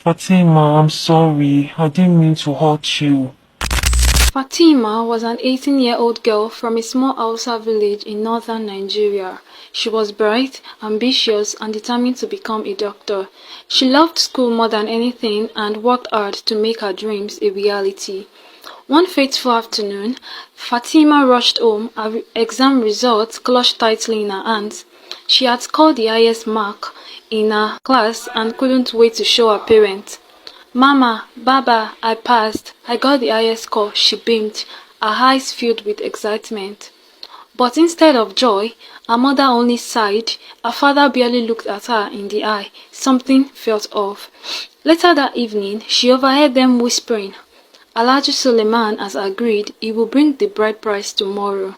Fatima, I'm sorry. I didn't mean to hurt you. Fatima was an 18-year-old girl from a small Hausa village in northern Nigeria. She was bright, ambitious, and determined to become a doctor. She loved school more than anything and worked hard to make her dreams a reality. One fateful afternoon, Fatima rushed home, her exam results clutched tightly in her hands. She had scored the highest mark in her class and couldn't wait to show her parents. Mama, Baba, I passed. I got the highest score, she beamed, her eyes filled with excitement. But instead of joy, her mother only sighed. Her father barely looked at her in the eye. Something felt off. Later that evening, she overheard them whispering. Alhaji Suleiman has agreed he will bring the bride price tomorrow.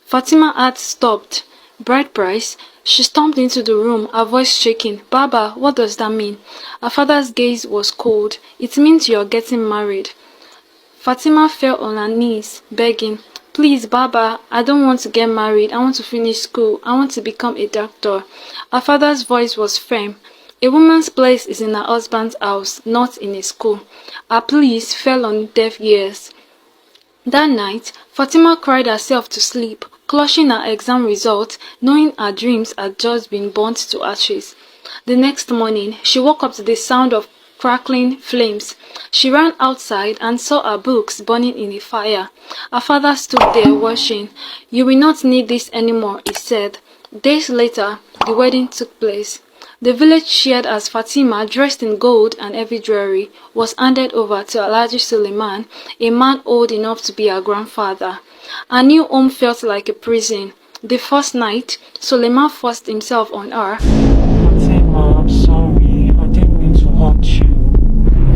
Fatima had stopped. Bride price? She stomped into the room, her voice shaking. Baba, what does that mean? Her father's gaze was cold. It means you are getting married. Fatima fell on her knees, begging, Please, Baba, I don't want to get married. I want to finish school. I want to become a doctor. Her father's voice was firm. A woman's place is in her husband's house, not in a school. Her pleas fell on deaf ears. That night, Fatima cried herself to sleep, clutching her exam results, knowing her dreams had just been burnt to ashes. The next morning, she woke up to the sound of crackling flames. She ran outside and saw her books burning in a fire. Her father stood there watching. You will not need this anymore, he said. Days later, the wedding took place. The village cheered as Fatima, dressed in gold and heavy jewelry, was handed over to Alhaji Suleiman, a man old enough to be her grandfather. Her new home felt like a prison. The first night, Suleiman forced himself on her. Fatima, I'm sorry. I didn't mean to hurt you.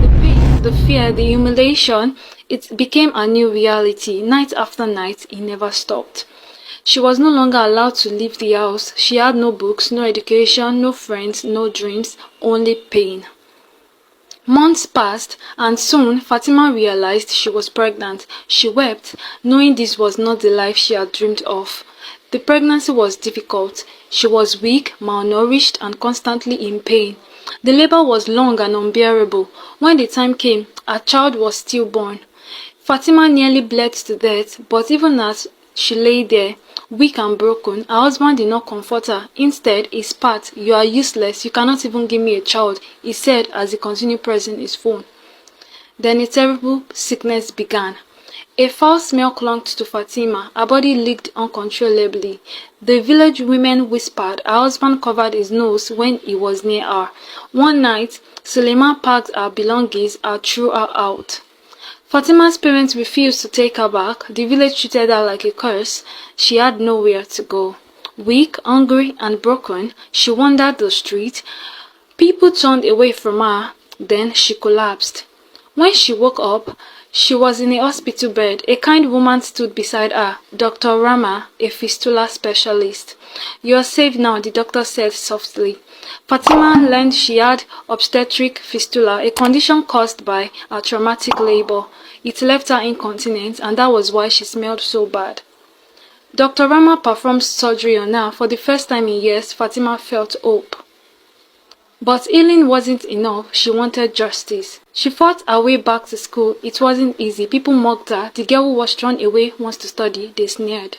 The pain, the fear, the humiliation, it became a new reality. Night after night, it never stopped. She was no longer allowed to leave the house. She had no books, no education, no friends, no dreams, only pain. Months passed, and soon Fatima realized she was pregnant. She wept, knowing this was not the life she had dreamed of. The pregnancy was difficult. She was weak, malnourished, and constantly in pain. The labor was long and unbearable. When the time came, her child was stillborn. Fatima nearly bled to death, but even as she lay there, weak and broken, her husband did not comfort her. Instead, he spat, You are useless, you cannot even give me a child, he said as he continued pressing his phone. Then a terrible sickness began. A foul smell clung to Fatima. Her body leaked uncontrollably. The village women whispered. Her husband covered his nose when he was near her. One night, Suleiman packed her belongings and threw her out. Fatima's parents refused to take her back. The village treated her like a curse. She had nowhere to go. Weak, hungry, and broken, she wandered the street. People turned away from her. Then she collapsed. When she woke up, she was in a hospital bed. A kind woman stood beside her, Dr. Rama, a fistula specialist. You are safe now, the doctor said softly. Fatima learned she had obstetric fistula, a condition caused by a traumatic labor. It left her incontinent, and that was why she smelled so bad. Dr. Rama performed surgery on her. For the first time in years, Fatima felt hope. But healing wasn't enough. She wanted justice. She fought her way back to school. It wasn't easy. People mocked her. The girl who was thrown away wants to study, they sneered.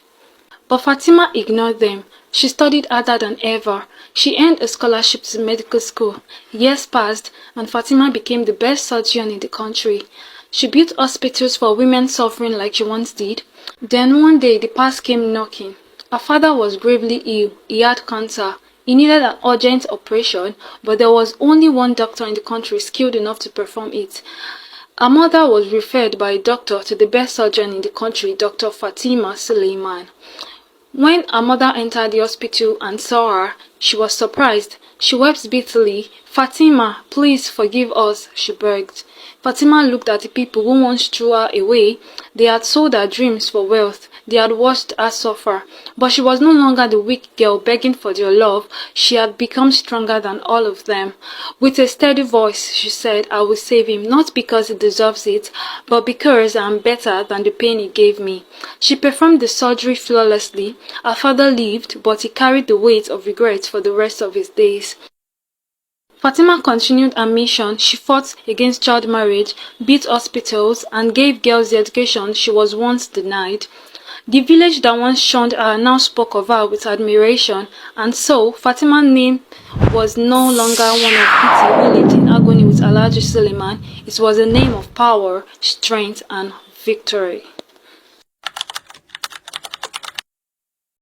But Fatima ignored them. She studied harder than ever. She earned a scholarship to medical school. Years passed, and Fatima became the best surgeon in the country. She built hospitals for women suffering like she once did. Then one day, the past came knocking. Her father was gravely ill. He had cancer. He needed an urgent operation, but there was only one doctor in the country skilled enough to perform it. Her mother was referred by a doctor to the best surgeon in the country, Dr. Fatima Suleiman. When her mother entered the hospital and saw her, she was surprised. She wept bitterly. Fatima, please forgive us, she begged. Fatima looked at the people who once threw her away. They had sold her dreams for wealth. They had watched her suffer. But she was no longer the weak girl begging for their love. She had become stronger than all of them. With a steady voice, she said, I will save him, not because he deserves it, but because I am better than the pain he gave me. She performed the surgery flawlessly. Her father lived, but he carried the weight of regret for the rest of his days. Fatima continued her mission. She fought against child marriage, built hospitals, and gave girls the education she was once denied. The village that once shunned her now spoke of her with admiration, and so Fatima's name was no longer one of pity who lived in agony with Alhaji Suleiman. It was a name of power, strength, and victory.